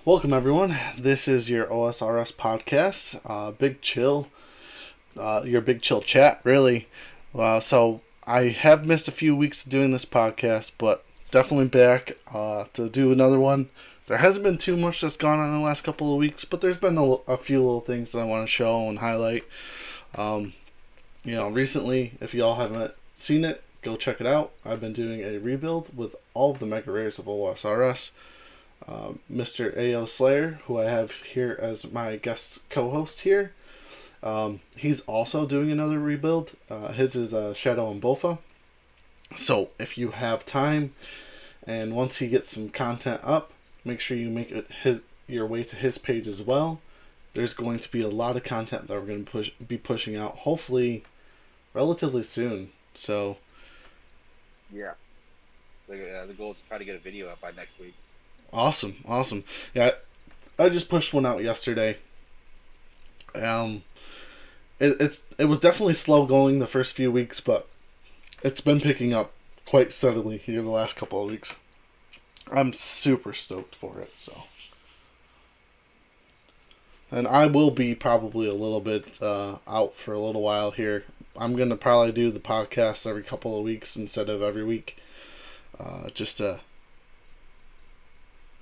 Welcome, everyone. This is your OSRS podcast, Big Chill, your Big Chill chat, really. So, I have missed a few weeks doing this podcast, but definitely back to do another one. There hasn't been too much that's gone on in the last couple of weeks, but there's been a few little things that I want to show and highlight. Um, Recently, if y'all haven't seen it, go check it out. I've been doing a rebuild with all of the Mega Rares of OSRS. Mr. A.O. Slayer, who I have here as my guest co-host here. He's also doing another rebuild. His is Shadow and Bofa. So if you have time, and once he gets some content up, make sure you make it your way to his page as well. There's going to be a lot of content that we're going to be pushing out, hopefully, relatively soon. So, Yeah. The goal is to try to get a video up by next week. awesome. Yeah, I just pushed one out yesterday. Um, it was definitely slow going the first few weeks, but it's been picking up quite steadily here the last couple of weeks. I'm super stoked for it. So, and I will be probably a little bit out for a little while here. I'm gonna probably do the podcast every couple of weeks instead of every week, just to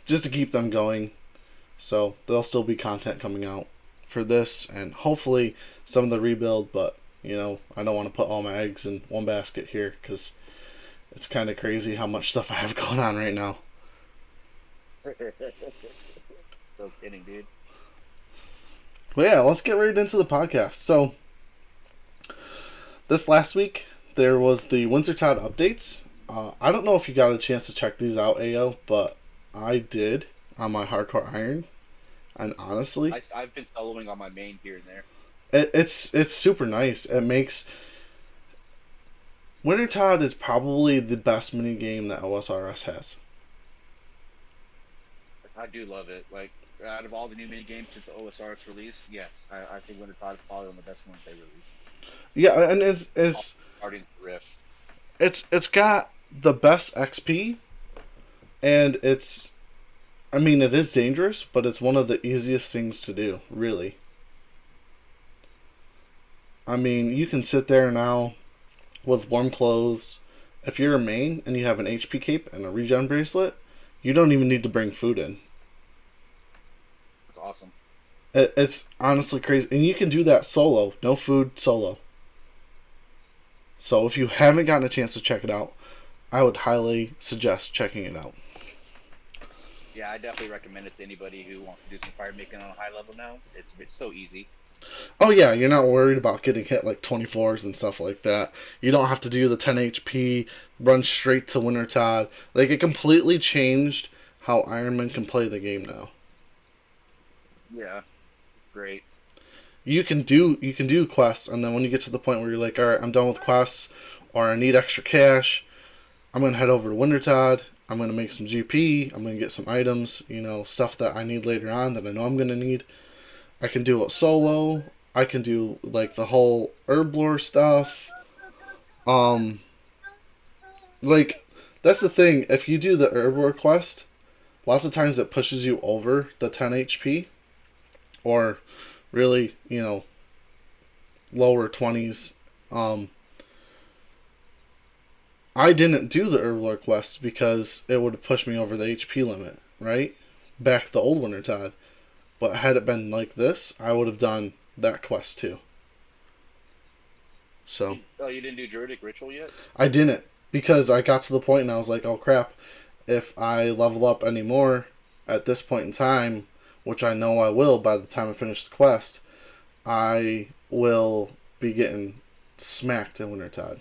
keep them going. So there'll still be content coming out for this and hopefully some of the rebuild, but I don't want to put all my eggs in one basket here because it's kind of crazy how much stuff I have going on right now. So kidding, dude. But yeah, let's get right into the podcast. So this last week there was the Wintertide updates. I don't know if you got a chance to check these out, AO, but I did on my Hardcore Iron, and honestly, I've been soloing on my main here and there. it's super nice. It makes Wintertide is probably the best mini game that OSRS has. I do love it. Like, out of all the new mini games since the OSRS release, yes, I think Winter Tide is probably one of the best ones they released. Yeah, and it's Guardians of the Rift. it's got the best XP, and it is dangerous, but it's one of the easiest things to do, really. I mean, you can sit there now with warm clothes. If you're a main and you have an HP cape and a regen bracelet, you don't even need to bring food in. That's awesome. It's honestly crazy. And you can do that solo. No food, solo. So if you haven't gotten a chance to check it out, I would highly suggest checking it out. Yeah, I definitely recommend it to anybody who wants to do some fire making on a high level now. It's so easy. Oh yeah, you're not worried about getting hit like 24s and stuff like that. You don't have to do the 10 HP, run straight to Wintertide. Like, it completely changed how Ironman can play the game now. Yeah, great. You can do quests, and then when you get to the point where you're like, all right, I'm done with quests, or I need extra cash, I'm gonna head over to Wintertide. I'm gonna make some GP. I'm gonna get some items, stuff that I need later on that I know I'm gonna need. I can do it solo. I can do like the whole herb lore stuff. Um, like that's the thing. If you do the herb lore quest, lots of times it pushes you over the 10 HP, or really, lower 20s. Um, I didn't do the herb lore quest because it would have pushed me over the HP limit, right? Back the old Wintertide. But had it been like this, I would have done that quest too. So Oh, you didn't do Druidic Ritual yet? I didn't, because I got to the point and I was like, oh crap, if I level up anymore at this point in time, which I know I will by the time I finish the quest, I will be getting smacked in Wintertide.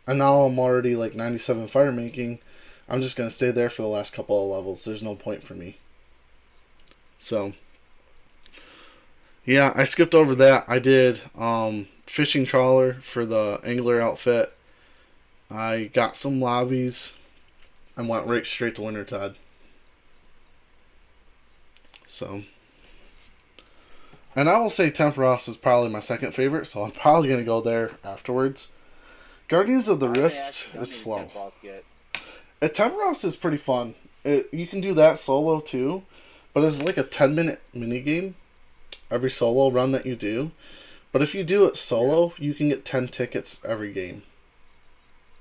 And now I'm already like 97 fire making. I'm just going to stay there for the last couple of levels. There's no point for me. So, yeah, I skipped over that. I did fishing trawler for the angler outfit. I got some lobbies and went right straight to Wintertide. So, and I will say Temperos is probably my second favorite, so I'm probably going to go there afterwards. Guardians of the Rift is slow. Temperos yet. Temperos is pretty fun. You can do that solo too, but it's like a 10-minute mini game every solo run that you do. But if you do it Yeah. solo, you can get 10 tickets every game.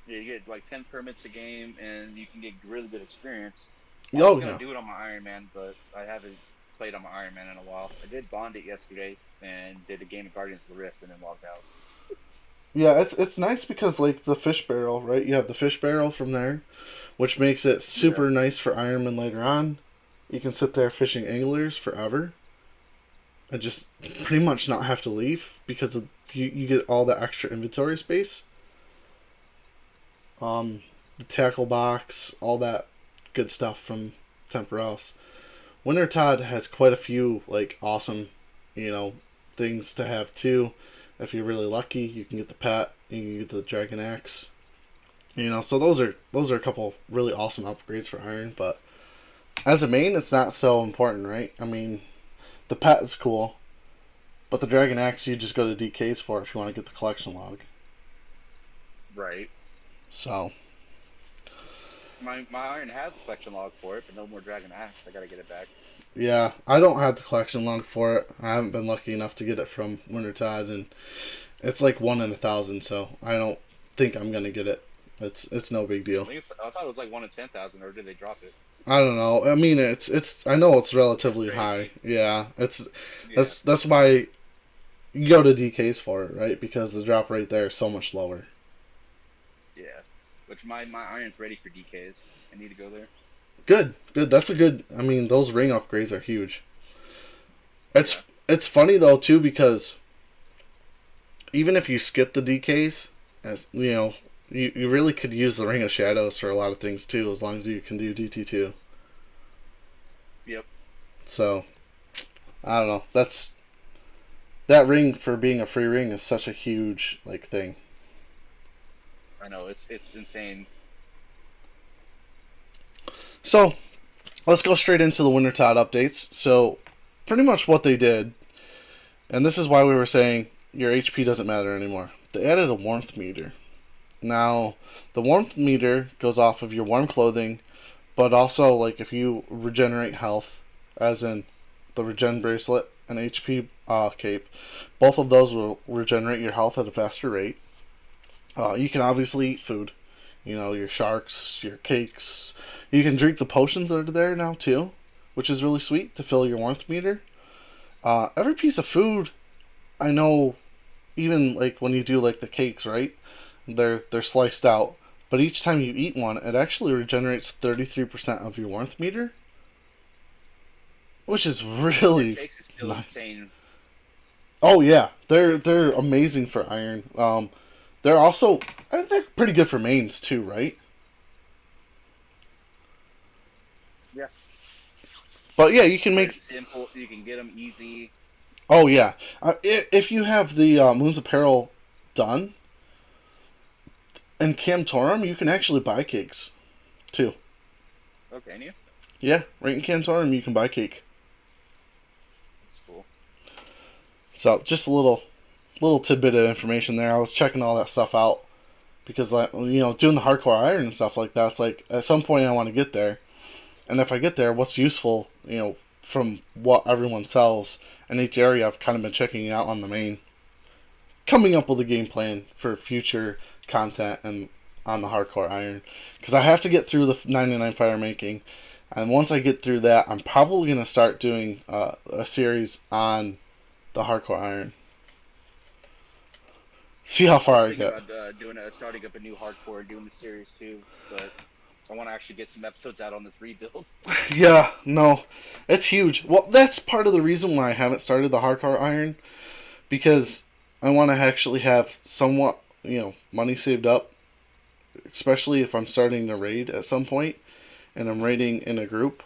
Yeah, you get like 10 permits a game, and you can get really good experience. I was Oh gonna yeah. do it on my Iron Man, but I haven't played on my Iron Man in a while. I did bond it yesterday and did a game of Guardians of the Rift, and then logged out. Yeah, it's nice because like the fish barrel, right? You have the fish barrel from there, which makes it Yeah. super nice for Ironman later on. You can sit there fishing anglers forever and just pretty much not have to leave because you get all the extra inventory space. The tackle box, all that good stuff from Temporals. Winter Todd has quite a few like awesome, you know, things to have too. If you're really lucky, you can get the pet, you can get the dragon axe. You know, so those are a couple really awesome upgrades for Iron, but as a main, it's not so important, right? I mean, the pet is cool, but the dragon axe you just go to DK's for if you want to get the collection log. Right. So My Iron has a collection log for it, but no more Dragon Axe. I gotta get it back. yeah, I don't have the collection log for it. I haven't been lucky enough to get it from Winter Tide, and it's like 1 in 1,000, so I don't think I'm gonna get it. It's no big deal. I thought it was like 1 in 10,000, or did they drop it? I don't know. I mean, it's I know it's It's relatively high. crazy. Yeah, it's Yeah. that's why you go to DK's for it, right? Because the drop rate there is so much lower. Yeah. Which my Iron's ready for DKs. I need to go there. Good, good. That's a good. I mean, those ring upgrades are huge. Yeah. It's funny though too because even if you skip the DKs, as you know, you really could use the Ring of Shadows for a lot of things too, as long as you can do DT2. Yep. So I don't know. That ring for being a free ring is such a huge like thing. I know it's insane. So let's go straight into the Winter Tide updates. So pretty much what they did, and this is why we were saying your HP doesn't matter anymore. They added a warmth meter. Now, the warmth meter goes off of your warm clothing, but also like if you regenerate health, as in the regen bracelet and HP cape, both of those will regenerate your health at a faster rate. You can obviously eat food, you know, your sharks, your cakes. You can drink the potions that are there now too, which is really sweet to fill your warmth meter. Every piece of food, I know, even like when you do like the cakes, right? They're sliced out, but each time you eat one, it actually regenerates 33% of your warmth meter, which is It really takes is still nice. insane. Oh yeah, they're amazing for iron. They're also they're pretty good for mains too, right? Yeah. But yeah, you can They're make. simple. You can get them easy. Oh yeah, if you have the Moon's Apparel done and Camtorum, you can actually buy cakes too. Okay, and you? Yeah, right in Camtorum, you can buy cake. That's cool. So just a little tidbit of information there. I was checking all that stuff out because, like, you know, doing the hardcore iron and stuff like that. It's like at some point I want to get there, and if I get there, what's useful, you know, from what everyone sells in each area. I've kind of been checking out on the main, coming up with a game plan for future content and on the hardcore iron because I have to get through the 99 fire making, and once I get through that, I'm probably gonna start doing a series on the hardcore iron. See how I far was I thinking get. about starting up a new hardcore and doing the series too, but I want to actually get some episodes out on this rebuild. Yeah, no, it's huge. Well, that's part of the reason why I haven't started the hardcore iron because I want to actually have somewhat, you know, money saved up, especially if I'm starting to raid at some point and I'm raiding in a group.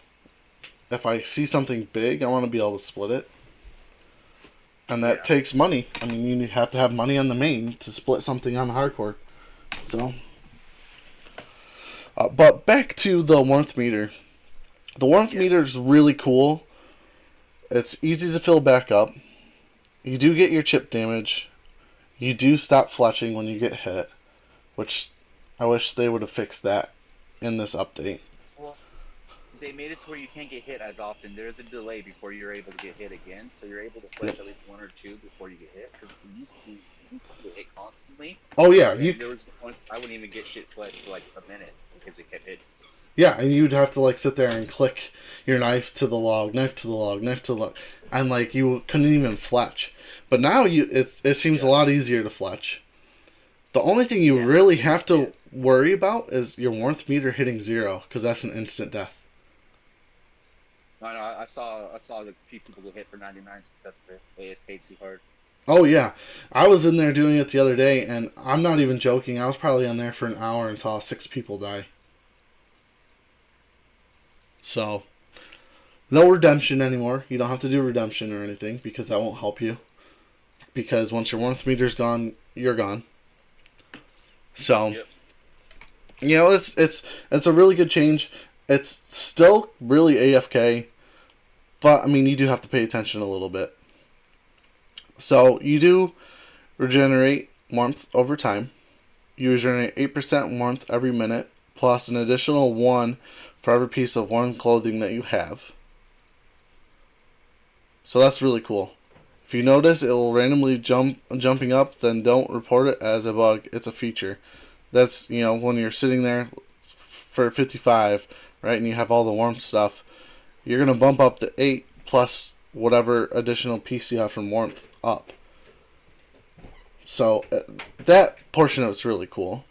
If I see something big, I want to be able to split it. And that Yeah. takes money. I mean, you have to have money on the main to split something on the hardcore. So, but back to the warmth meter. The warmth meter Yes. is really cool. It's easy to fill back up. You do get your chip damage. You do stop fletching when you get hit, which I wish they would have fixed that in this update. Well, they made it to where you can't get hit as often. There's a delay before you're able to get hit again, so you're able to Yep. flinch at least one or two before you get hit. Because it used to be you used to get hit constantly, Oh yeah, and there was points I wouldn't even get shit flinched for like a minute because it kept hitting. yeah, and you'd have to like sit there and click your knife to the log, knife to the log, knife to the log, and like you couldn't even fletch. But now it seems a Yeah, lot easier to fletch. The only thing you yeah, really it have to is. worry about is your warmth meter hitting 0 because that's an instant death. No, no, I saw a few people get hit for 99 successfully. They just paid too hard. Oh yeah, I was in there doing it the other day, and I'm not even joking. I was probably in there for an hour and saw 6 people die. So no redemption anymore. You don't have to do redemption or anything because that won't help you. Because once your warmth meter's gone, you're gone. So Yep. it's a really good change. It's still really AFK, but I mean you do have to pay attention a little bit. So you do regenerate warmth over time. You regenerate 8% warmth every minute, plus an additional 1 for every piece of warm clothing that you have. So that's really cool. If you notice it will randomly jumping up, then don't report it as a bug. It's a feature. That's, when you're sitting there for 55, right, and you have all the warmth stuff, you're going to bump up the 8 plus whatever additional piece you have from warmth up. So that portion of it's really cool.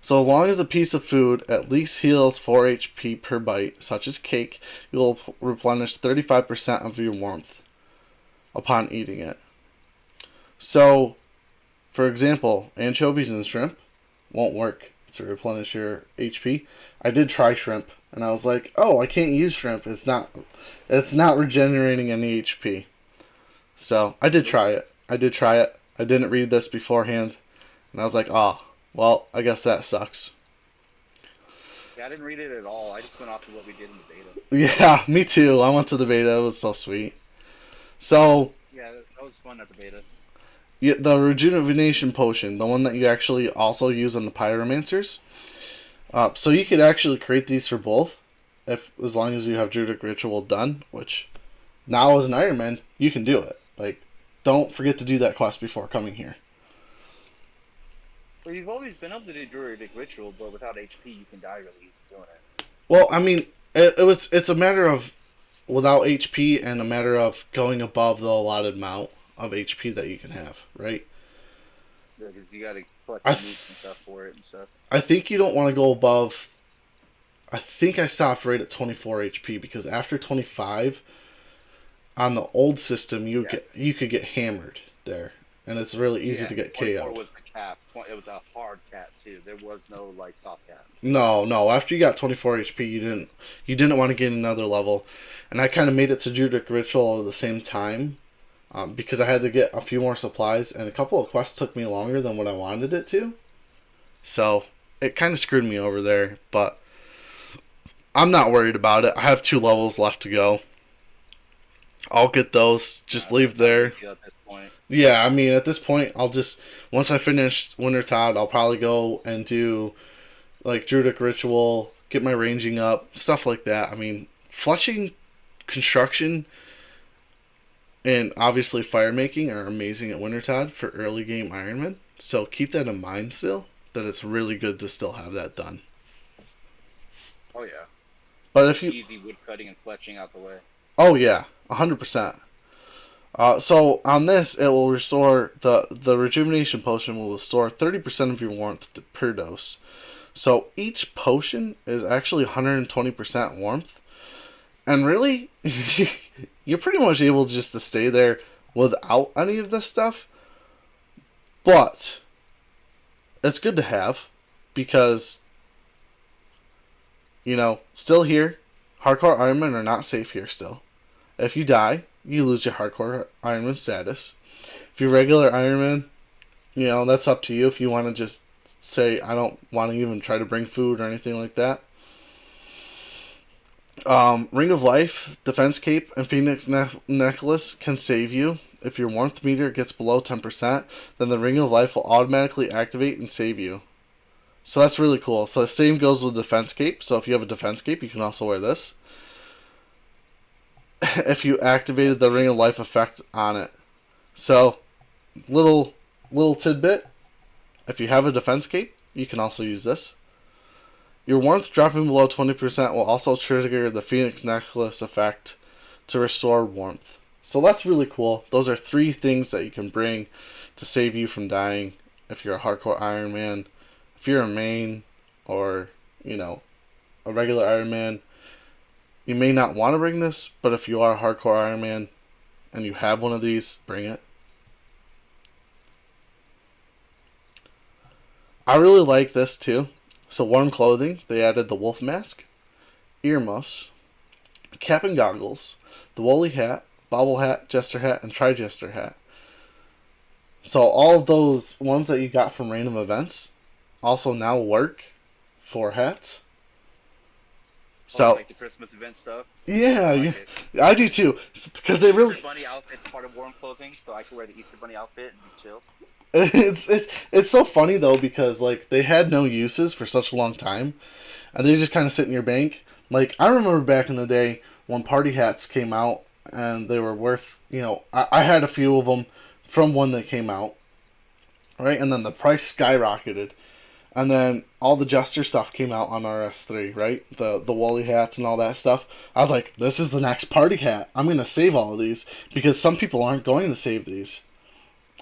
So as long as a piece of food at least heals 4 HP per bite, such as cake, you will replenish 35% of your warmth upon eating it. So, for example, anchovies and shrimp won't work to replenish your HP. I did try shrimp, and I was like, "Oh, I can't use shrimp. It's not regenerating any HP." So I did try it. I didn't read this beforehand, and I was like, "Oh, well, I guess that sucks." Yeah, I didn't read it at all. I just went off of what we did in the beta. Yeah, me too. I went to the beta. It was so sweet. So Yeah, that was fun at the beta. the rejuvenation potion, the one that you actually also use on the pyromancers. So you could actually create these for both, if as long as you have Druidic Ritual done. Which now as an Iron Man, you can do it. Like, don't forget to do that quest before coming here. Well, you've always been able to do Druidic Ritual, but without HP, you can die really easy doing it. Well, I mean, it's a matter of without HP and a matter of going above the allotted amount of HP that you can have, right? Because you got to collect I the meats and th- stuff for it and stuff. I think you don't want to go above. I think I stopped right at 24 HP because after 25 on the old system Yeah, you could get hammered there, and it's really easy yeah. to get 24 KO'd. was the cap. It was a hard cap too. There was no like soft cap. No, no. After you got 24 HP, you didn't want to gain another level, and I kind of made it to Druidic Ritual at the same time, because I had to get a few more supplies, and a couple of quests took me longer than what I wanted it to. So it kind of screwed me over there, but I'm not worried about it. I have 2 levels left to go. I'll get those. Just leave That's not a there. big deal at this point. Yeah, I mean, at this point, I'll just once I finish Winter Tide, I'll probably go and do like Druidic Ritual, get my ranging up, stuff like that. I mean, fletching, construction, and obviously fire making are amazing at Wintertide for early game Ironman. So keep that in mind still, that it's really good to still have that done. Oh yeah, But if push you, easy wood cutting and fletching out the way. oh yeah, 100%. So on this, it will restore the rejuvenation potion will restore 30% of your warmth per dose. So each potion is actually 120% warmth, and really, you're pretty much able just to stay there without any of this stuff. But it's good to have because still here, hardcore Ironmen are not safe here still. If you die, you lose your hardcore Ironman status. If you're regular Ironman, that's up to you if you want to just say, I don't want to even try to bring food or anything like that. Ring of Life, Defense Cape, and Phoenix Necklace can save you. If your warmth meter gets below 10%, then the Ring of Life will automatically activate and save you. So that's really cool. So the same goes with defense cape. So if you have a defense cape, you can also wear this. If you activated the Ring of Life effect on it. So little tidbit. If you have a defense cape, you can also use this. Your warmth dropping below 20% will also trigger the Phoenix Necklace effect to restore warmth. So that's really cool. Those are 3 things that you can bring to save you from dying if you're a hardcore Iron Man. If you're a main or, a regular Iron Man, you may not want to bring this, but if you are a hardcore Iron Man and you have one of these, bring it. I really like this too. So warm clothing, they added the wolf mask, earmuffs, cap and goggles, the woolly hat, bobble hat, jester hat, and tri-jester hat. So all of those ones that you got from random events also now work for hats. So like the Christmas event stuff. Yeah, I yeah, like I do too. Because they really Easter Bunny outfit's part of warm clothing, so I can wear the Easter Bunny outfit and be chill. it's so funny though because like they had no uses for such a long time, and they just kind of sit in your bank. Like I remember back in the day when party hats came out, and they were worth I had a few of them from when they came out, right, and then the price skyrocketed, and then all the Jester stuff came out on RS3, right, the woolly hats and all that stuff. I was like, this is the next party hat. I'm gonna save all of these because some people aren't going to save these.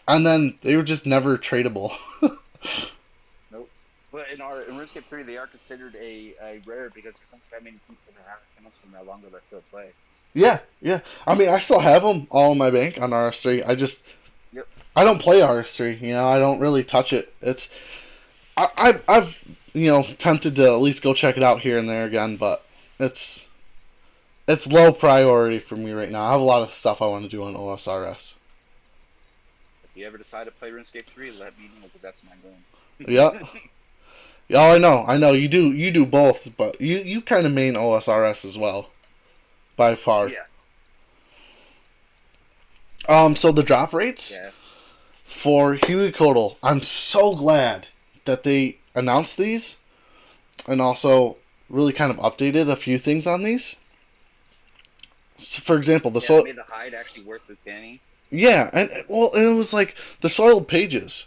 And then they were just never tradable. Nope. But in RuneScape 3, they are considered a rare because there's not that many people that have accounts from that longer that still play. Yeah, yeah. I mean, I still have them all in my bank on RS3. Yep. I don't play RS3. I don't really touch it. I've tempted to at least go check it out here and there again, but it's low priority for me right now. I have a lot of stuff I want to do on OSRS. If you ever decide to play RuneScape 3, let me know because that's my goal. Yeah. Yeah, I know. You do both, but you kind of main OSRS as well, by far. Yeah. So the drop rates for Huey Codal, I'm so glad that they announced these, and also really kind of updated a few things on these. For example, made the hide actually worth the tanning. Yeah, and it was like the soiled pages.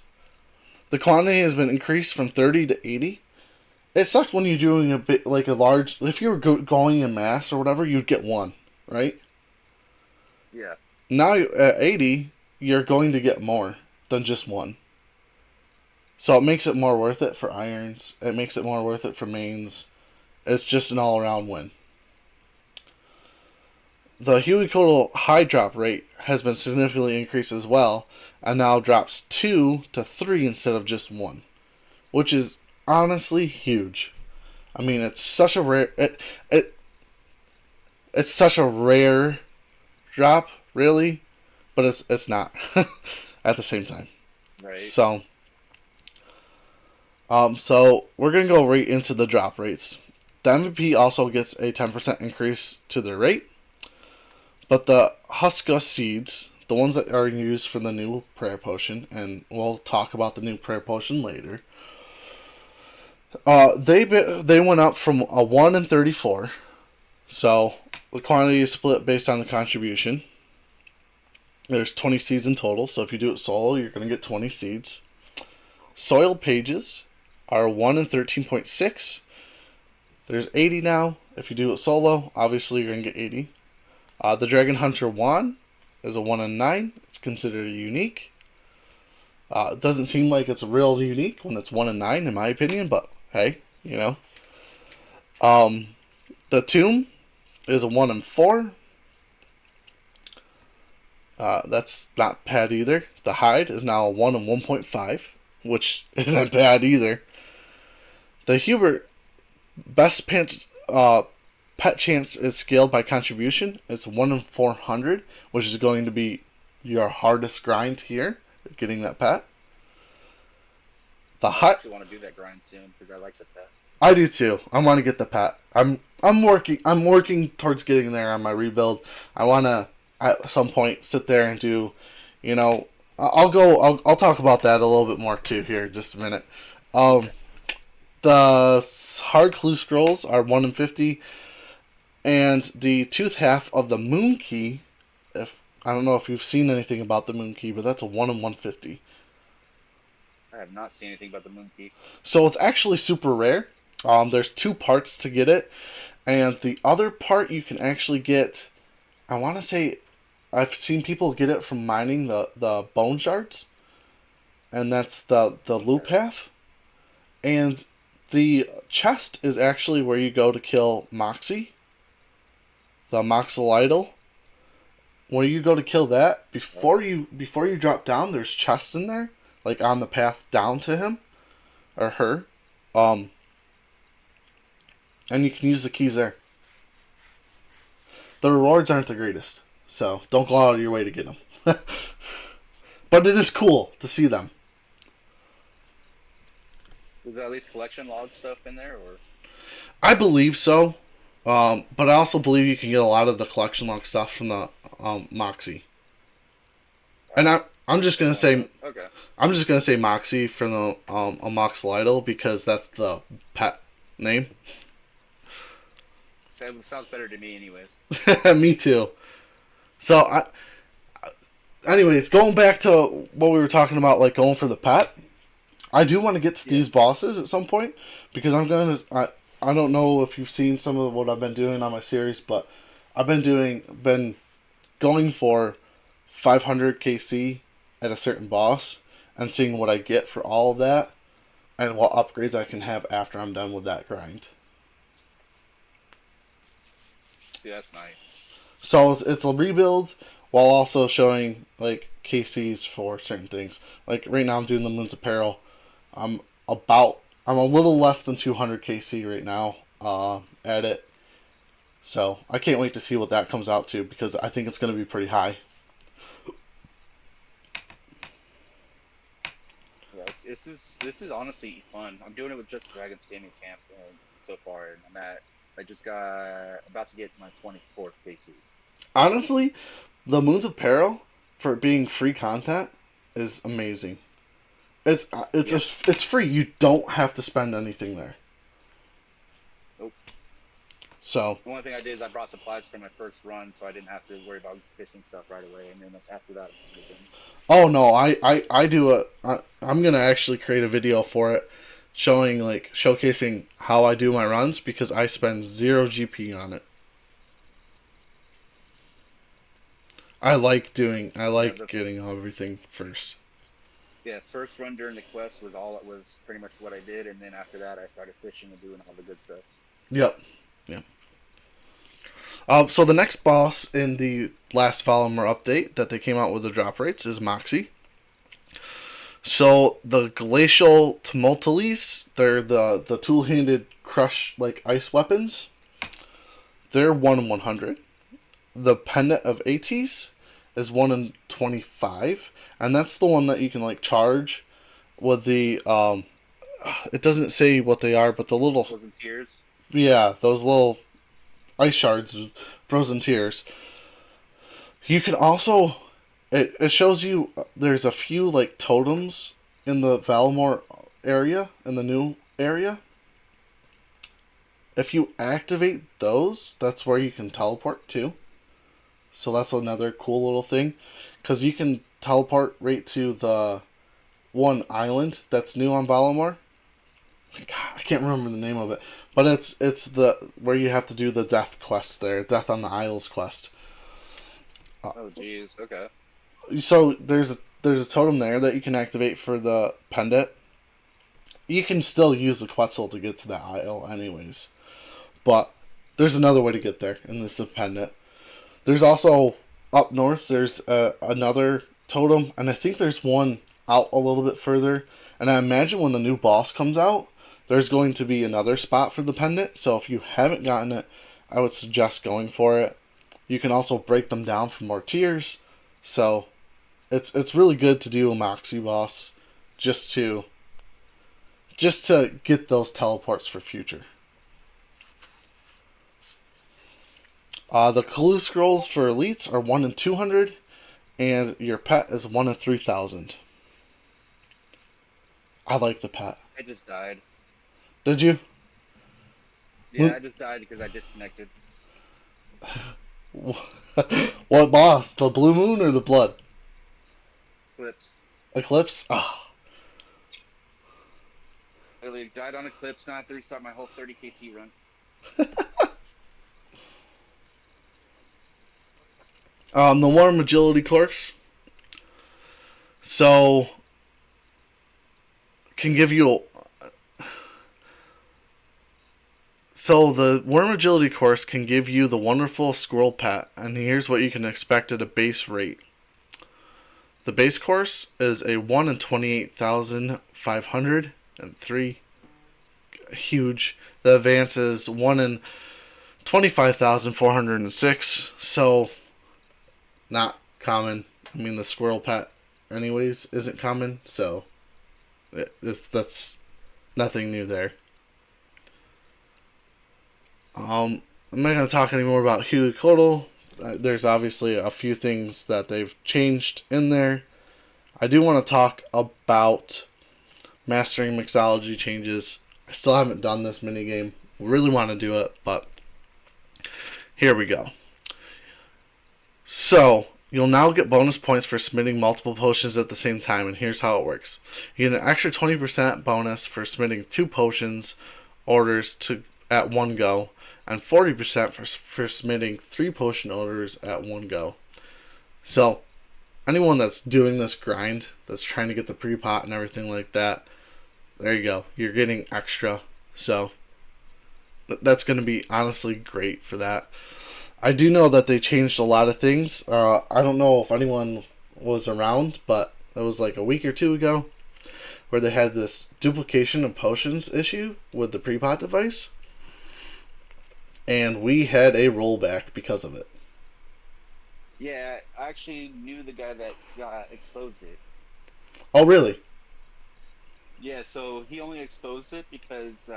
The quantity has been increased from 30 to 80. It sucks when you're doing a bit like a large. If you were going in mass or whatever, you'd get one, right? Yeah. Now at 80, you're going to get more than just one. So it makes it more worth it for irons. It makes it more worth it for mains. It's just an all-around win. The Huey Codal high drop rate has been significantly increased as well, and now drops 2 to 3 instead of just 1, which is honestly huge. I mean, it's such a rare it's such a rare drop, really, but it's not at the same time. Right. So we're gonna go right into the drop rates. The MVP also gets a 10% increase to their rate. But the Huska seeds, the ones that are used for the new prayer potion, and we'll talk about the new prayer potion later, they went up from a 1 in 34. So the quantity is split based on the contribution. There's 20 seeds in total, so if you do it solo, you're going to get 20 seeds. Soiled pages are 1 in 13.6. There's 80 now. If you do it solo, obviously you're going to get 80. The Dragon Hunter wand is a 1 in 9. It's considered a unique. It doesn't seem like it's a real unique when it's 1 in 9, in my opinion, but hey, The Tomb is a 1 in 4. That's not bad either. The Hide is now a 1 in 1.5, which isn't bad either. The Hubert Best Pet chance is scaled by contribution. It's 1 in 400, which is going to be your hardest grind here, getting that pet. I actually want to do that grind soon because I like the pet. I do too. I want to get the pet. I'm working towards getting there on my rebuild. I want to at some point sit there and do, I'll talk about that a little bit more too here in just a minute. The hard clue scrolls are 1 in 50, and the tooth half of the moon key, if I don't know if you've seen anything about the moon key, but that's a 1 in 150. I have not seen anything about the moon key. So it's actually super rare. There's 2 parts to get it, and the other part you can actually get. I want to say I've seen people get it from mining the bone shards, and that's the loop half. And the chest is actually where you go to kill Moxie, the Moxolidal. When you go to kill that, before you drop down, there's chests in there, like on the path down to him or her, um, and you can use the keys there. The rewards aren't the greatest, so don't go out of your way to get them. But it is cool to see them. Is there at least collection log stuff in there, or? I believe so, but I also believe you can get a lot of the collection log stuff from the Moxie. And I'm just gonna say Okay. I'm just gonna say Moxie from the Amoxolidal because that's the pet name. Sounds better to me, anyways. Me too. So anyways, going back to what we were talking about, like going for the pet. I do want to get to these bosses at some point because I don't know if you've seen some of what I've been doing on my series, but I've been going for 500 KC at a certain boss and seeing what I get for all of that and what upgrades I can have after I'm done with that grind. Yeah, that's nice. So it's a rebuild while also showing like KCs for certain things. Like right now I'm doing the Moon's Apparel. I'm a little less than 200 KC right now at it. So I can't wait to see what that comes out to because I think it's going to be pretty high. Yeah, this is honestly fun. I'm doing it with just Dragon's Gaming Camp so far, and I just got about to get my 24th KC. Honestly, the Moon's Apparel for being free content is amazing. It's free. You don't have to spend anything there. Nope. So the only thing I did is I brought supplies for my first run, so I didn't have to worry about fishing stuff right away. And then after that, it's everything. Oh no, I do I'm gonna actually create a video for it, showcasing how I do my runs because I spend 0 GP on it. I like getting everything first. Yeah, first run during the quest was pretty much what I did, and then after that, I started fishing and doing all the good stuff. Yep. So the next boss in the last Varlamore update that they came out with the drop rates is Moxie. So the Glacial Tumultules, they're the tool-handed crush like ice weapons. They're 1 in 100. The Pendant of ATs is 1 in 25, and that's the one that you can like charge with the it doesn't say what they are, but the little Frozen Tears. Yeah, those little ice shards, frozen tears. You can also it shows you there's a few like totems in the Varlamore area, in the new area. If you activate those, that's where you can teleport to. So that's another cool little thing, because you can teleport right to the one island that's new on Varlamore. God, I can't remember the name of it, but it's the where you have to do the death quest there, Death on the Isles quest. Oh jeez, okay. So there's a totem there that you can activate for the pendant. You can still use the Quetzal to get to that isle anyways, but there's another way to get there, and this is pendant. There's also up north. There's another totem, and I think there's one out a little bit further. And I imagine when the new boss comes out, there's going to be another spot for the pendant. So if you haven't gotten it, I would suggest going for it. You can also break them down for more tiers. So it's really good to do a Moxie boss just to get those teleports for future. The clue scrolls for elites are 1 in 200, and your pet is 1 in 3,000. I like the pet. I just died. Did you? Yeah, I just died because I disconnected. What boss? The blue moon or the blood? Eclipse. Eclipse? Ah. Literally died on Eclipse. Now I have to restart my whole 30 KT run. The warm agility course. So can give you. So the worm agility course can give you the wonderful squirrel pet, and here's what you can expect at a base rate. The base course is a 1 in 28,503, huge. The advance is 1 in 25,406, so not common. I mean, the squirrel pet, anyways, isn't common, so that's nothing new there. I'm not going to talk anymore about Hugocoatl. There's obviously a few things that they've changed in there. I do want to talk about mastering mixology changes. I still haven't done this minigame. Really want to do it, but here we go. So, you'll now get bonus points for submitting multiple potions at the same time, and here's how it works. You get an extra 20% bonus for submitting 2 potions orders at one go, and 40% for submitting 3 potion orders at one go. So, anyone that's doing this grind, that's trying to get the pre-pot and everything like that, there you go. You're getting extra. So, that's going to be honestly great for that. I do know that they changed a lot of things. I don't know if anyone was around, but it was like a week or 2 ago where they had this duplication of potions issue with the pre-pot device. And we had a rollback because of it. Yeah, I actually knew the guy that exposed it. Oh, really? Yeah, so he only exposed it because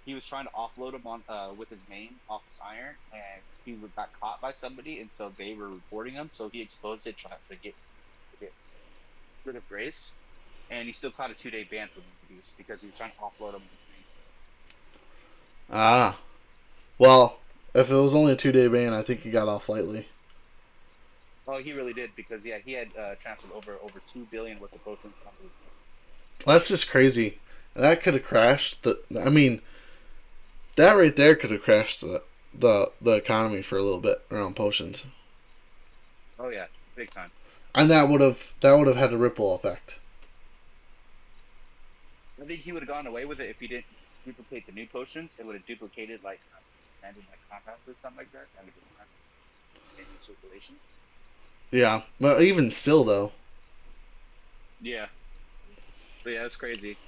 he was trying to offload him on with his main off his iron, and he got caught by somebody, and so they were reporting him. So he exposed it, trying to get rid of Grace, and he still caught a 2-day ban from abuse because he was trying to offload him with his main. Ah. Well, if it was only a 2-day ban, I think he got off lightly. Oh, he really did because yeah, he had transferred over 2 billion worth of potions onto his main. That's just crazy. That could have crashed I mean, that right there could have crashed the economy for a little bit around potions. Oh yeah, big time. And that would have had a ripple effect. I think he would have gone away with it if he didn't duplicate the new potions. It would have duplicated like standard like compounds or something like that, and it would have in circulation. Yeah, but even still though. Yeah, but yeah, that's crazy.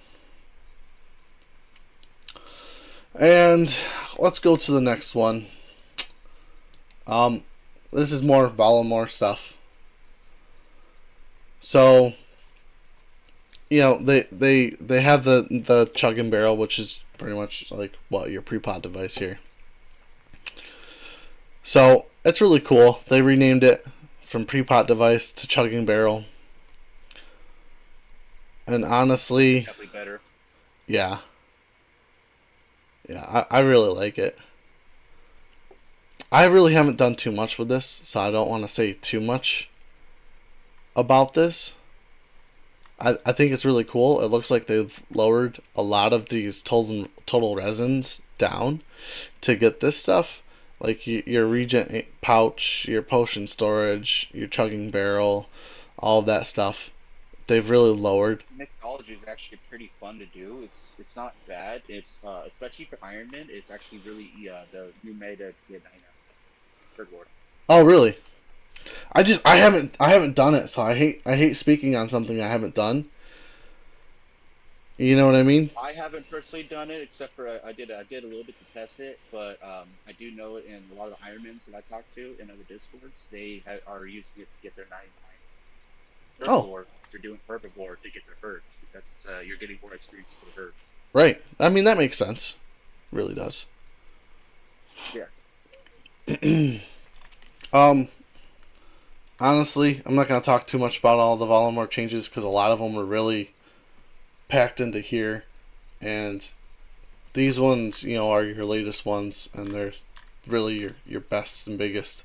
And let's go to the next one. This is more Varlamore stuff. So, you know, they have the chugging barrel, which is pretty much like your pre-pot device here. So it's really cool. They renamed it from pre-pot device to chugging barrel, and honestly, Definitely better. yeah, I really like it. I really haven't done too much with this, so I don't want to say too much about this. I think it's really cool. It looks like they've lowered a lot of these total resins down to get this stuff. Like your Regent pouch, your potion storage, your chugging barrel, all of that stuff. They've really lowered. Mixology is actually pretty fun to do. It's not bad. It's especially for Ironman. It's actually really the new meta to get third ward. Oh really? I haven't done it, so I hate speaking on something I haven't done. You know what I mean? I haven't personally done it, except for I did a little bit to test it, but I do know it in a lot of the Ironmans that I talk to in other discords. They are using it to get their 99 herbivore. They're doing herbivore to get their herds because it's you're getting more experience for the herd. Right. I mean that makes sense. It really does. Yeah. Honestly, I'm not gonna talk too much about all the Varlamore changes because a lot of them were really packed into here, and These ones, are your latest ones, and they're really your best and biggest.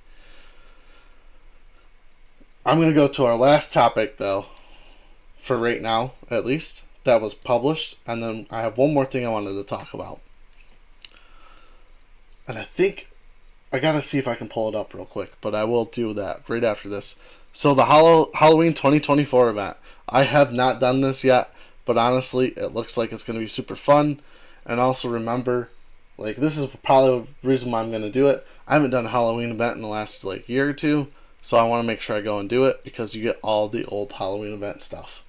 I'm going to go to our last topic, though, for right now, at least, that was published, and then I have one more thing I wanted to talk about. And I think I got to see if I can pull it up real quick, but I will do that right after this. So the Halloween 2024 event. I have not done this yet, but honestly, it looks like it's going to be super fun. And also remember, this is probably the reason why I'm going to do it. I haven't done a Halloween event in the last year or two, so I want to make sure I go and do it because you get all the old Halloween event stuff.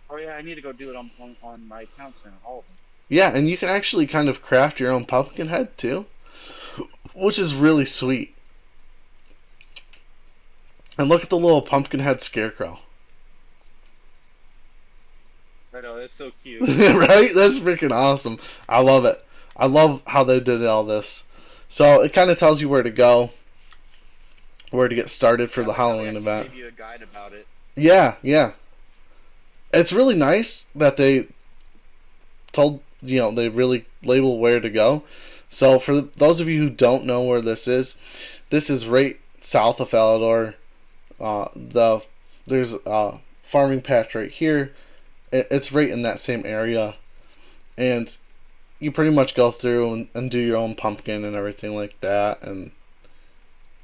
Oh yeah, I need to go do it on my accounts and all of them. Yeah, and you can actually kind of craft your own pumpkin head too, which is really sweet. And look at the little pumpkin head scarecrow. I know, it's so cute. Right? That's freaking awesome. I love it. I love how they did all this. So it kind of tells you where to go, where to get started for the Halloween event. Give you a guide about it. Yeah, yeah. It's really nice that they they really label where to go. So for those of you who don't know where this is right south of Falador. There's a farming patch right here. It's right in that same area, and you pretty much go through and do your own pumpkin and everything like that, and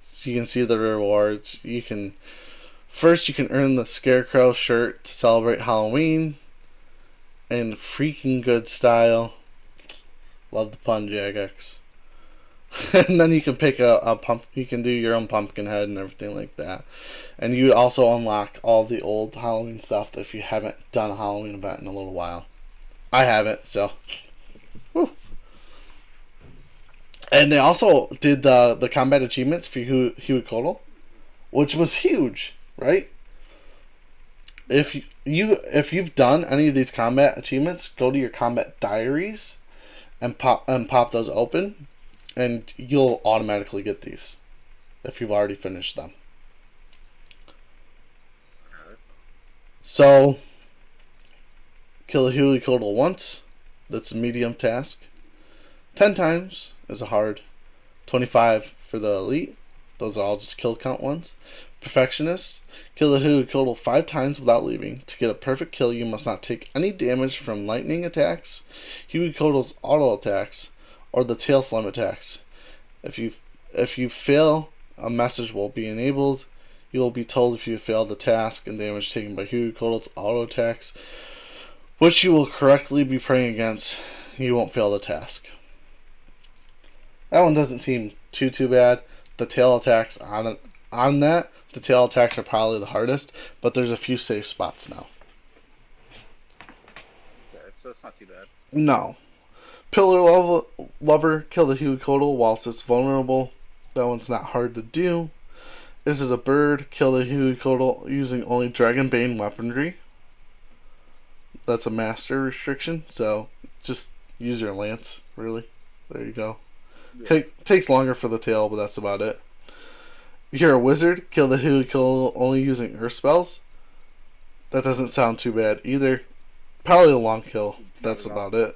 so you can see the rewards. You can earn the Scarecrow shirt to celebrate Halloween in freaking good style. Love the pun, Jagex. And then you can pick you can do your own pumpkin head and everything like that. And you also unlock all the old Halloween stuff if you haven't done a Halloween event in a little while. I haven't, so. Woo. And they also did the combat achievements for Huicoatl, which was huge, right? If you've done any of these combat achievements, go to your combat diaries and pop those open, and you'll automatically get these if you've already finished them. So, kill a Huicoatl once. That's a medium task. 10 times is a hard. 25 for the elite. Those are all just kill count ones. Perfectionists. Kill a Huicoatl 5 times without leaving. To get a perfect kill, you must not take any damage from lightning attacks, Huicoatl's auto attacks, or the tail slime attacks. If you fail, a message will be enabled. You will be told if you failed the task and damage taken by Huicoatl's auto attacks, which you will correctly be praying against. You won't fail the task. That one doesn't seem too bad. The tail attacks on that, the tail attacks are probably the hardest, but there's a few safe spots now. Yeah, so it's not too bad. No. Pillar Lover, kill the Huicoatl whilst it's vulnerable. That one's not hard to do. Is it a bird? Kill the Huicoatl using only Dragonbane weaponry. That's a master restriction, so just use your lance, really. There you go. Yeah. Takes longer for the tail, but that's about it. You're a wizard. Kill the Huicoatl only using earth spells. That doesn't sound too bad either. Probably a long kill. That's about it.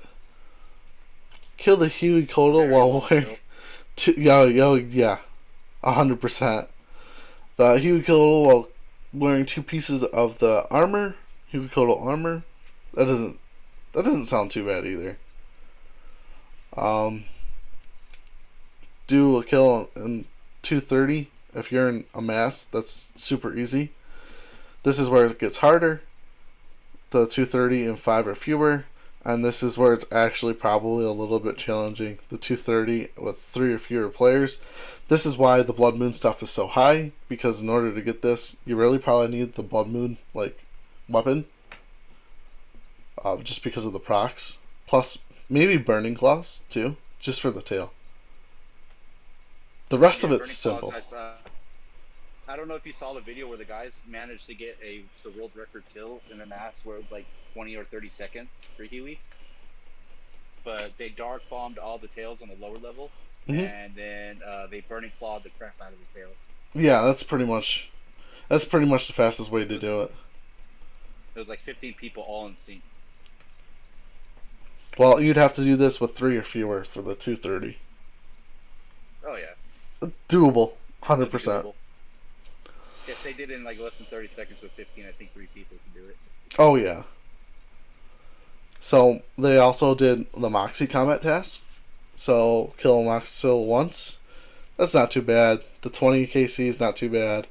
Kill the Huicoatl while wearing... Yeah. 100%. The Huicoatl while wearing 2 pieces of the armor. Huicoatl armor. That doesn't sound too bad either. Do a kill in 230 if you're in a mass. That's super easy. This is where it gets harder. The 230 and 5 or fewer. And this is where it's actually probably a little bit challenging. The 230 with 3 or fewer players. This is why the Blood Moon stuff is so high. Because in order to get this, you really probably need the Blood Moon weapon. Just because of the procs. Plus, maybe Burning Claws, too. Just for the tail. The rest of it's simple. I don't know if you saw the video where the guys managed to get the world record kill in a mass where it was 20 or 30 seconds for Huey. But they dark bombed all the tails on the lower level, and then they burning clawed the crap out of the tail. Yeah, that's pretty much the fastest way to do it. It was 15 people all in sync. Well, you'd have to do this with 3 or fewer for the 230. Oh yeah, Doable, it'll be 100%. doable. If they did it in like less than 30 seconds with 15, I think 3 people can do it. Oh yeah. So they also did the Moxie combat task. So kill a Moxie once. That's not too bad. The 20 KC is not too bad.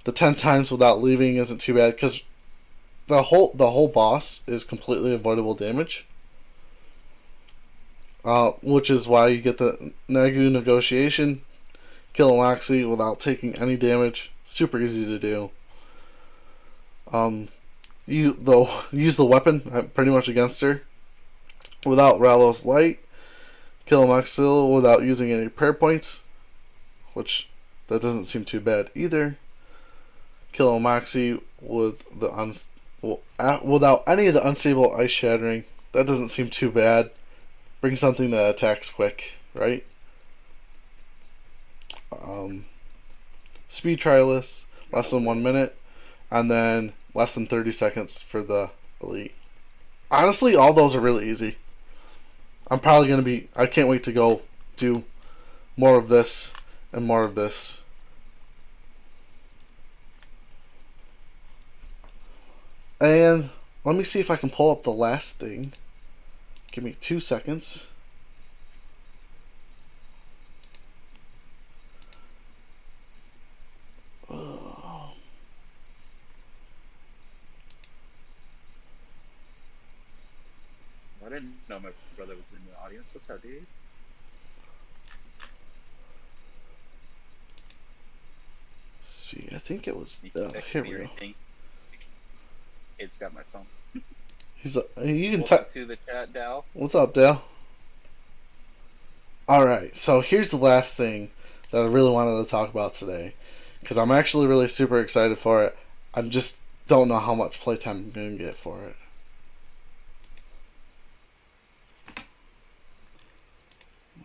The 10 times without leaving isn't too bad because the whole boss is completely avoidable damage. Which is why you get the Nagu negotiation. Kill a Moxie without taking any damage. Super easy to do. You though use the weapon pretty much against her without Rallo's light. Kill a Moxie without using any prayer points, which that doesn't seem too bad either. Kill a Moxie with without any of the unstable ice shattering. That doesn't seem too bad. Bring something that attacks quick, right? Speed trialists, less than 1 minute, and then less than 30 seconds for the elite. Honestly, all those are really easy. I'm probably going to be... I can't wait to go do more of this and more of this. And let me see if I can pull up the last thing. Give me 2 seconds. I didn't know my brother was in the audience. What's up, dude? See, I think it was... You can text here me we or go. anything. It's got my phone. You can Welcome to the chat, Dal. What's up, Dale? Alright, so here's the last thing that I really wanted to talk about today. Because I'm actually really super excited for it. I just don't know how much playtime I'm going to get for it.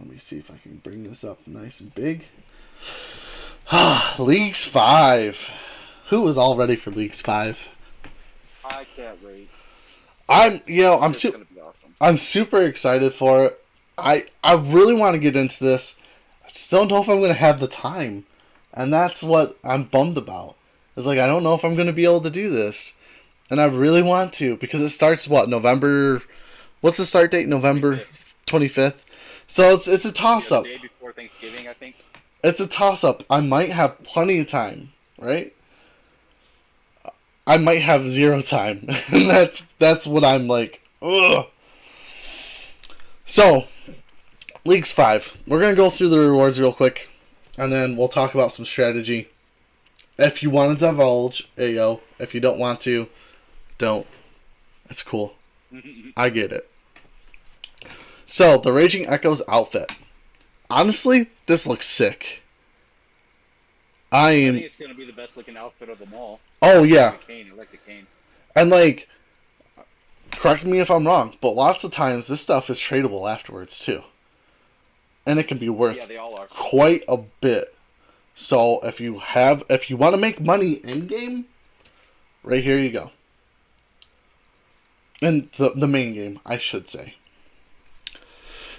Let me see if I can bring this up nice and big. Leagues 5. Who is all ready for Leagues 5? I can't wait. I'm gonna be awesome. I'm super excited for it. I really want to get into this. I just don't know if I'm going to have the time. And that's what I'm bummed about. It's like I don't know if I'm going to be able to do this. And I really want to because it starts November. What's the start date? November 25th. So it's a toss up. The day before Thanksgiving, I think. It's a toss up. I might have plenty of time, right? I might have 0 time. And that's what I'm like. Ugh. So, Leagues 5. We're going to go through the rewards real quick. And then we'll talk about some strategy. If you want to divulge, Ayo. If you don't want to, don't. It's cool. I get it. So, the Raging Echoes outfit. Honestly, this looks sick. I think it's going to be the best looking outfit of them all. Oh, yeah. I like the cane. And, like, correct me if I'm wrong, but lots of times this stuff is tradable afterwards, too. And it can be worth they all are. quite a bit. So, if you want to make money in-game, right here you go. In the main game, I should say.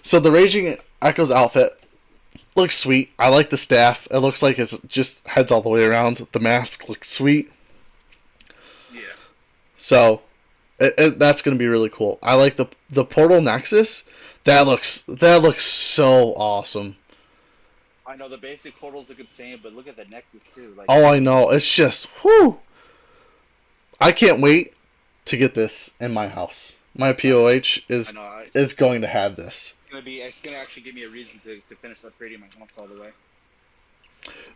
So, the Raging Echoes outfit looks sweet. I like the staff. It looks like it's just heads all the way around. The mask looks sweet. Yeah. So, that's going to be really cool. I like the Portal Nexus. That looks so awesome. I know the basic portals look insane, but look at the Nexus too. Like, oh, I know. It's just, whew. I can't wait to get this in my house. My POH is going to have this. It's gonna actually give me a reason to finish upgrading my house all the way.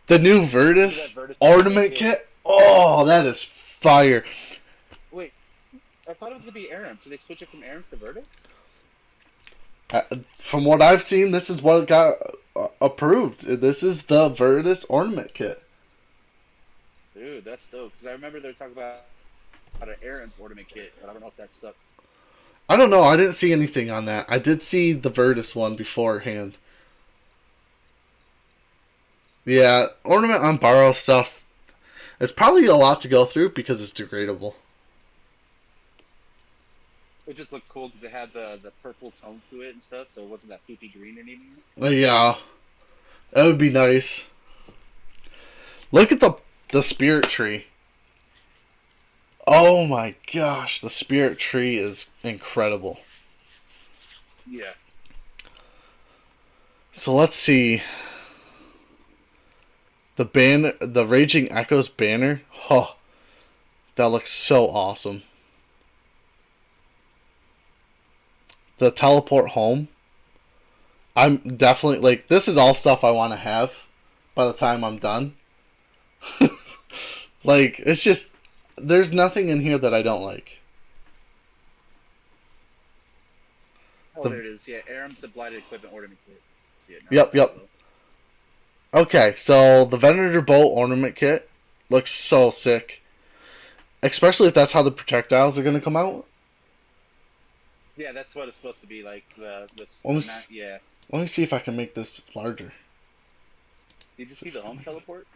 The new Virtus ornament kit. Oh, that is fire. Wait, I thought it was gonna be Aram. So they switch it from Aram to Virtus? From what I've seen, this is what got approved. This is the Virtus ornament kit. Dude, that's dope. Because I remember they were talking about an Aram's ornament kit, but I don't know if that's stuck. I don't know. I didn't see anything on that. I did see the Virtus one beforehand. Yeah, ornament on borrow stuff. It's probably a lot to go through because it's degradable. it just looked cool because it had the purple tone to it and stuff, so it wasn't that poopy green anymore. Yeah, that would be nice. Look at the spirit tree. Oh my gosh, the spirit tree is incredible. Yeah. So let's see. The Raging Echoes banner. Oh, that looks so awesome. The teleport home. I'm definitely like this is all stuff I want to have by the time I'm done. Like it's just there's nothing in here that I don't like. Oh, The there it is. Yeah, Aram's the Blighted Equipment Ornament Kit. See it now. Yep, yep. Okay, so the Venator Bow ornament kit looks so sick. Especially if that's how the projectiles are gonna come out. Yeah, that's what it's supposed to be like. Let me, Yeah. let me see if I can make this larger. Did you see the home teleport?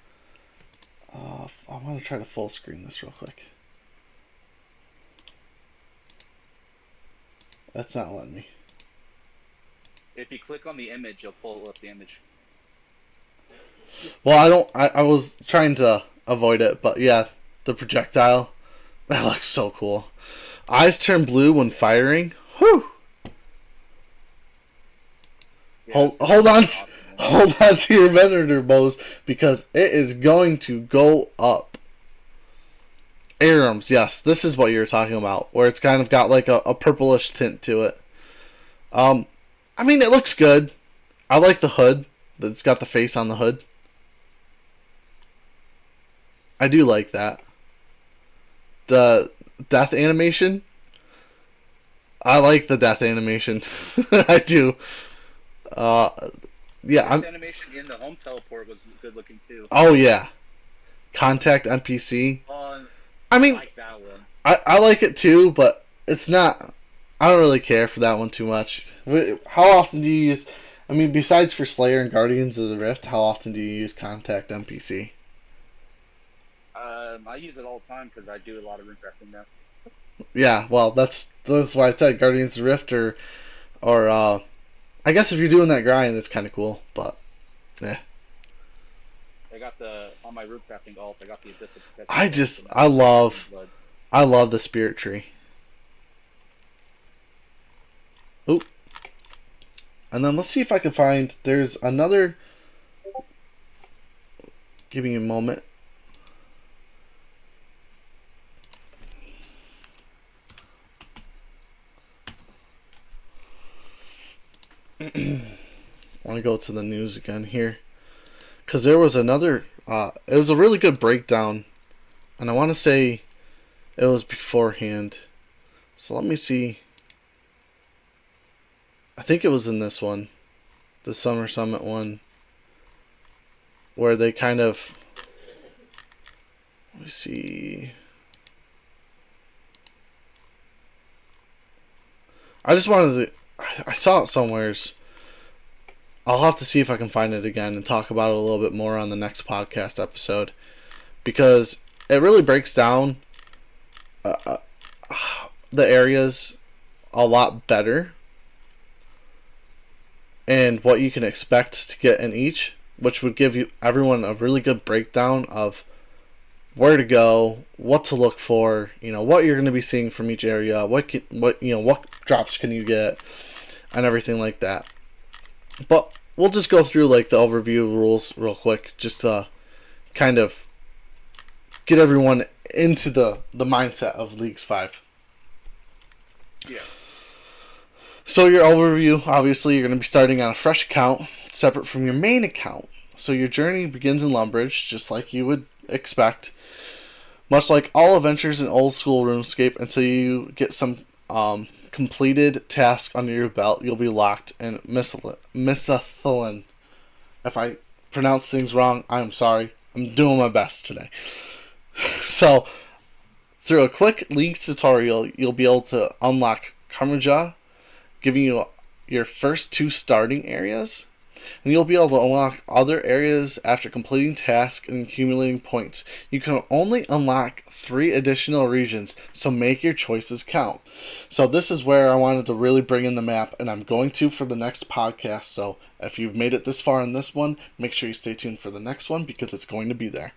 I want to try to full screen this real quick. That's not letting me. If you click on the image, you'll pull up the image. Well, I was trying to avoid it, but yeah, the projectile. That looks so cool. Eyes turn blue when firing. Whew. Yeah, Hold on, awesome, hold on to your Venator bows because it is going to go up. Arams, yes, this is what you're talking about, where it's kind of got like a purplish tint to it. Um, I mean, it looks good. I like the hood. That's got the face on the hood. I do like that. The death animation. I like the death animation. I do. Uh, yeah, The I'm. animation in the home teleport was good looking too. Oh yeah, contact NPC. I I mean, like that one. I like it too, but it's not. I don't really care for that one too much. How often do you use? I mean, besides for Slayer and Guardians of the Rift, how often do you use contact NPC? I use it all the time because I do a lot of room crafting now. Yeah, well, that's why I said Guardians of the Rift or I guess if you're doing that grind, it's kind of cool, but yeah. I got the on my room crafting alt. I got the Abyss of I Perpetual just so now blood. I love the spirit tree. Oop. And then let's see if I can find. There's another. Give me a moment. I want to go to the news again here because there was another. It was a really good breakdown, and I want to say it was beforehand. So let me see. I think it was in this one, the Summer Summit one, where they kind of. Let me see. I just wanted to. I saw it somewheres. I'll have to see if I can find it again and talk about it a little bit more on the next podcast episode because it really breaks down uh, the areas a lot better and what you can expect to get in each, which would give you everyone a really good breakdown of where to go, what to look for, what you're going to be seeing from each area, what drops can you get, and everything like that. But we'll just go through like the overview rules real quick, just to kind of get everyone into the mindset of Leagues 5. Yeah. So your overview, obviously, you're going to be starting on a fresh account, separate from your main account. So your journey begins in Lumbridge, just like you would expect. Much like all adventures in old school RuneScape, until you get some completed task under your belt, you'll be locked in Misathlin. If I pronounce things wrong, I'm sorry. I'm doing my best today. So, through a quick League tutorial, you'll be able to unlock Karmaja, giving you your first 2 starting areas. and you'll be able to unlock other areas after completing tasks and accumulating points. You can only unlock 3 additional regions, so make your choices count. So this is where I wanted to really bring in the map, and I'm going to for the next podcast. So if you've made it this far in this one, make sure you stay tuned for the next one because it's going to be there.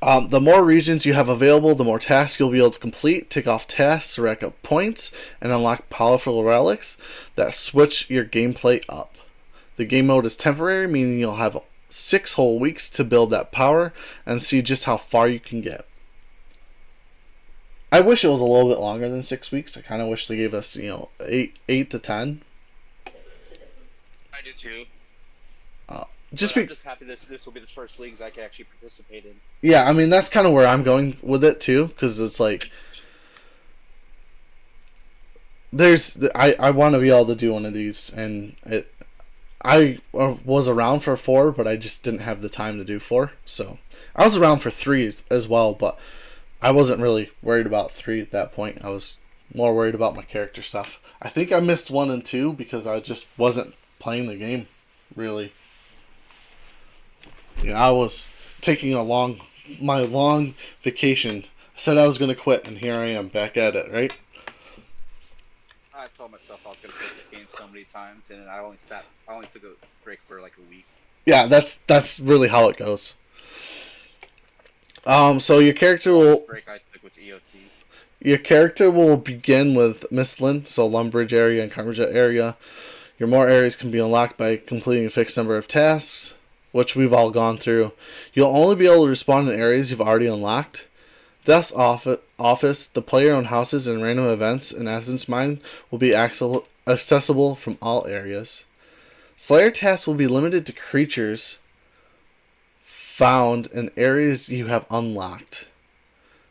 The more regions you have available, the more tasks you'll be able to complete, take off tasks to rack up points, and unlock powerful relics that switch your gameplay up. The game mode is temporary, meaning you'll have 6 whole weeks to build that power and see just how far you can get. I wish it was a little bit longer than 6 weeks. I kind of wish they gave us, 8 to 10. I do too. I'm just happy this will be the first leagues I can actually participate in. Yeah, I mean that's kind of where I'm going with it too, because it's like I want to be able to do one of these, and I was around for 4, but I just didn't have the time to do 4. So I was around for 3 as well, but I wasn't really worried about 3 at that point. I was more worried about my character stuff. I think I missed 1 and 2 because I just wasn't playing the game really. I was taking my long vacation. I said I was going to quit, and here I am back at it, right? I told myself I was going to play this game so many times, and I only took a break for like a week. Yeah, that's really how it goes. So your character will break I took was EOC. Your character will begin with Mistland, so Lumbridge area and Carmija area. Your more areas can be unlocked by completing a fixed number of tasks, which we've all gone through. You'll only be able to respawn in areas you've already unlocked. Death's office, the player-owned houses, and random events in Athens Mine will be accessible from all areas. Slayer tasks will be limited to creatures found in areas you have unlocked.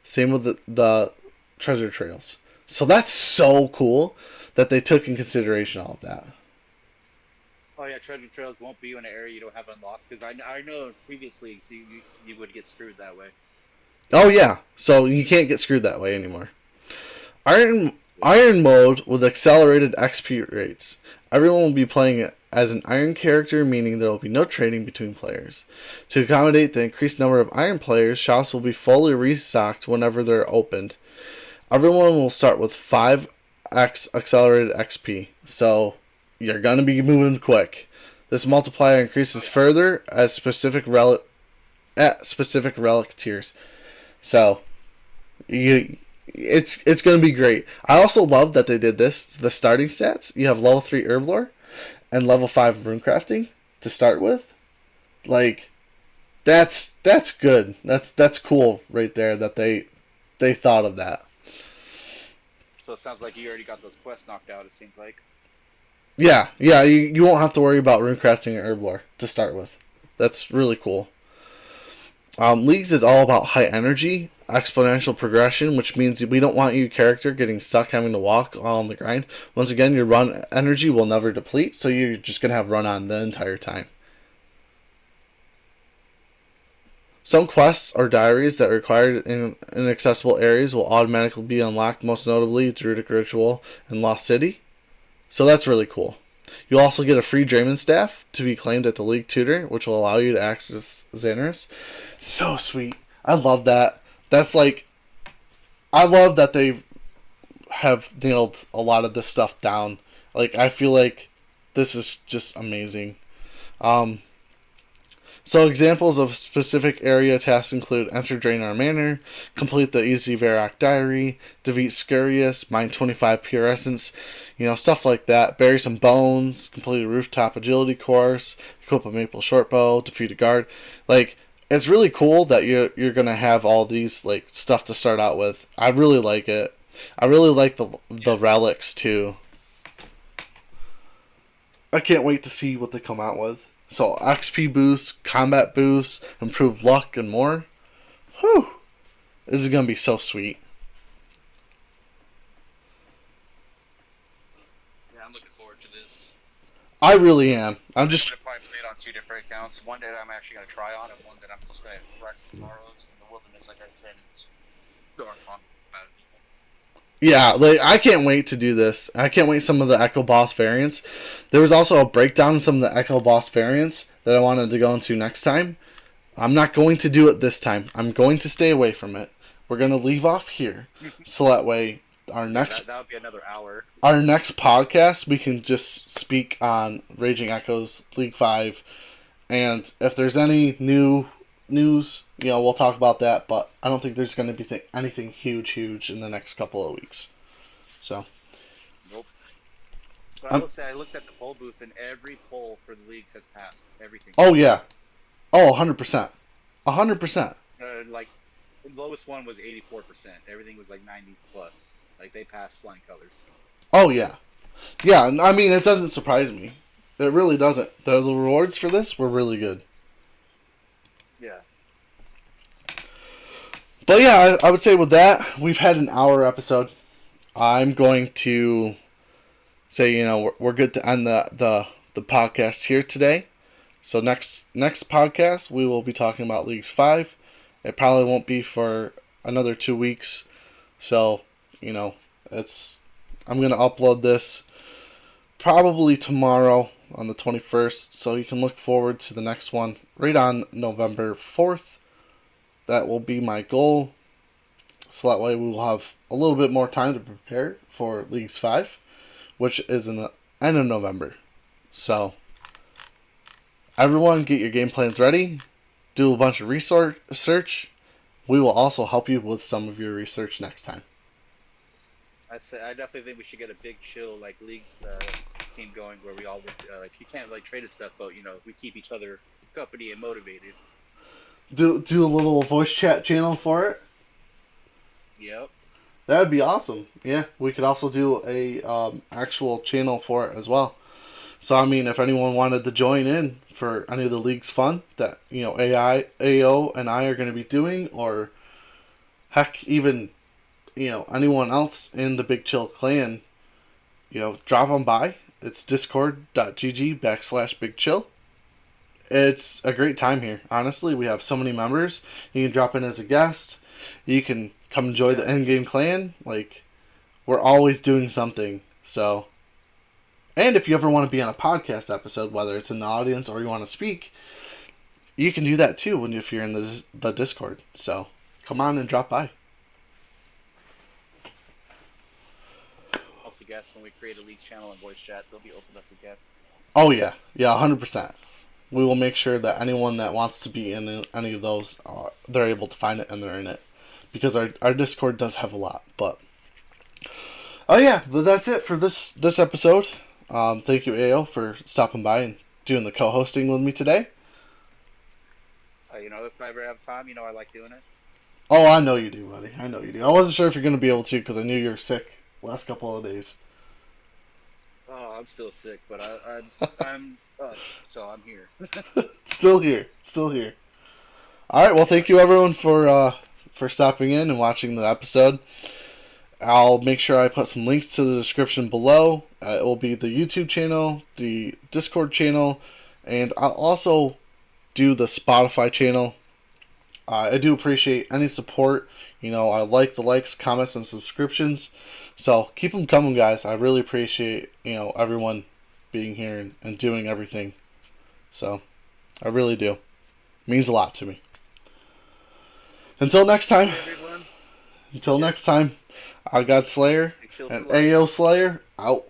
Same with the treasure trails. So that's so cool that they took in consideration all of that. Oh yeah, treasure trails won't be in an area you don't have unlocked, because I know in previous leagues you would get screwed that way. Oh yeah, so you can't get screwed that way anymore. Iron mode with accelerated XP rates. Everyone will be playing it as an iron character, meaning there will be no trading between players. To accommodate the increased number of iron players, shops will be fully restocked whenever they're opened. Everyone will start with 5x accelerated XP, so you're going to be moving quick. This multiplier increases further at specific relic tiers. So it's going to be great. I also love that they did this. The starting stats, you have level 3 Herblore and level 5 runecrafting to start with. Like that's good. That's cool right there that they thought of that. So it sounds like you already got those quests knocked out, it seems like. Yeah, you won't have to worry about runecrafting and Herblore to start with. That's really cool. Leagues is all about high energy, exponential progression, which means we don't want your character getting stuck having to walk all on the grind. Once again, your run energy will never deplete, so you're just going to have run on the entire time. Some quests or diaries that are required in inaccessible areas will automatically be unlocked, most notably Druidic Ritual and Lost City. So that's really cool. You'll also get a free Draymond staff to be claimed at the League Tutor, which will allow you to act as Xanaris. So sweet. I love that. I love that they have nailed a lot of this stuff down. Like, I feel like this is just amazing. So examples of specific area tasks include enter Draenor Manor, complete the Easy Varrock Diary, defeat Scurious, mine 25 Pure Essence, stuff like that. Bury some bones, complete a rooftop agility course, equip a maple shortbow, defeat a guard. Like, it's really cool that you're gonna have all these like stuff to start out with. I really like it. I really like the relics too. I can't wait to see what they come out with. So XP boosts, combat boosts, improved luck, and more. Whew! This is gonna be so sweet. Yeah, I'm looking forward to this. I really am. I'm just. I'm gonna probably play it on 2 different accounts. One that I'm actually gonna try on, and one that I'm just gonna wreck tomorrow's in the wilderness, like I said, and start on about it. Yeah, like I can't wait to do this. I can't wait some of the Echo Boss variants. There was also a breakdown of some of the Echo Boss variants that I wanted to go into next time. I'm not going to do it this time. I'm going to stay away from it. We're going to leave off here, so that way our Yeah, next that would be another hour. our next podcast we can just speak on Raging Echoes League 5, and if there's any new news, we'll talk about that, but I don't think there's going to be anything huge in the next couple of weeks. So, Nope. But I will say I looked at the poll booth, and every poll for the leagues has passed. Everything. oh yeah. Oh, 100%. 100%. Like the lowest one was 84%. Everything was like 90 plus. Like they passed flying colors. Oh yeah. Yeah, I mean it doesn't surprise me. It really doesn't. The rewards for this were really good. Yeah. But yeah, I would say with that, we've had an hour episode. I'm going to say, we're good to end the podcast here today. So next podcast, we will be talking about Leagues 5. It probably won't be for another 2 weeks. So, I'm going to upload this probably tomorrow on the 21st. So you can look forward to the next one right on November 4th. That will be my goal. So that way we will have a little bit more time to prepare for Leagues 5, which is in the end of November. So, everyone get your game plans ready. Do a bunch of research. We will also help you with some of your research next time. I definitely think we should get a big chill like leagues team going where we all like you can't like trade and stuff, but we keep each other company and motivated. Do a little voice chat channel for it. Yep. That would be awesome. Yeah, we could also do a actual channel for it as well. So I mean, if anyone wanted to join in for any of the league's fun that AO and I are going to be doing, or heck, even anyone else in the Big Chill clan, drop on by. It's discord.gg/Big Chill. It's a great time here. Honestly, we have so many members. You can drop in as a guest. You can come enjoy the in-game clan. Like, we're always doing something. So, and if you ever want to be on a podcast episode, whether it's in the audience or you want to speak, you can do that too if you're in the Discord. So, come on and drop by. Also, guests when we create a leagues channel and voice chat, they'll be opened up to guests. Oh yeah, 100%. We will make sure that anyone that wants to be in any of those, they're able to find it and they're in it. Because our Discord does have a lot. But, oh yeah, but that's it for this episode. Thank you, AO, for stopping by and doing the co-hosting with me today. If I ever have time, I like doing it. Oh, I know you do, buddy. I know you do. I wasn't sure if you're going to be able to because I knew you were sick last couple of days. Oh, I'm still sick, but I'm so I'm here. Still here. All right. Well, thank you everyone for stopping in and watching the episode. I'll make sure I put some links to the description below. It will be the YouTube channel, the Discord channel, and I'll also do the Spotify channel. I do appreciate any support. I like the likes, comments, and subscriptions. So keep them coming, guys. I really appreciate, everyone being here and doing everything. So I really do. It means a lot to me. Until next time. Next time, I got Slayer and AO Slayer out.